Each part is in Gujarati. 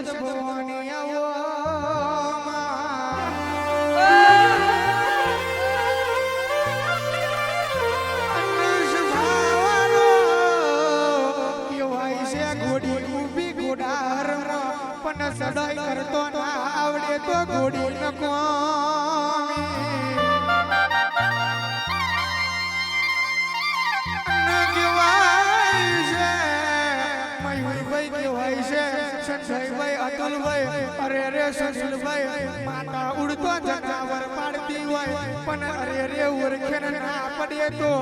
હર્ષદ ભવાની આવો સડાઈ કરતો ના આવડે તો ઘોડી નકો અતુલભાઈ અરે રે સુશીલભાઈ માતા ઉડતો જનાવર પાડતી હોય પણ અરે રે ઓળખે ના પડે તો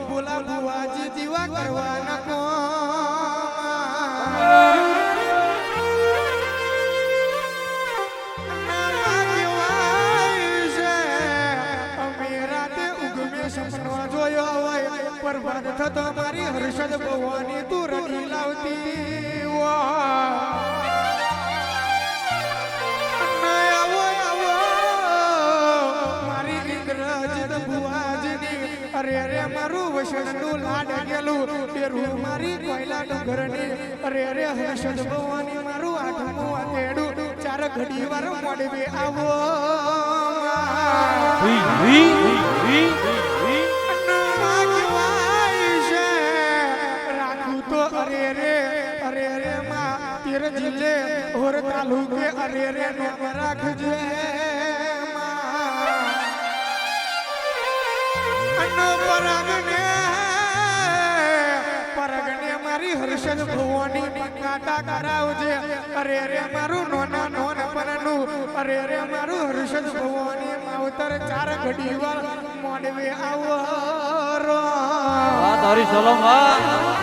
બોલા બુવાજી જીવા કરવા નકો બરબાદ થતો મારી હર્ષદ ભવાની તું રડી લાવતી મારી ઇન્દ્રજીત ભુવાજની અરે રે મારું વસણનું લાડ ગયેલું પેરું મારી કોયલા ડુંગરની અરે રે હર્ષદ ભવાની મારું આઠમું આતેડું ચાર ઘડી વાર મોડવે આવો જિલ્લે ઓર તાલુકે અરે રે નો રાખજે અનો પરગને મારી હર્ષદ ભવાની કાટા કરાવજે અરે રે મારું નોના નોન પરનું અરે રે મારું હર્ષદ ભવાની માવતર ચાર ઘડી વાર મોડવે આવો તારી સલામ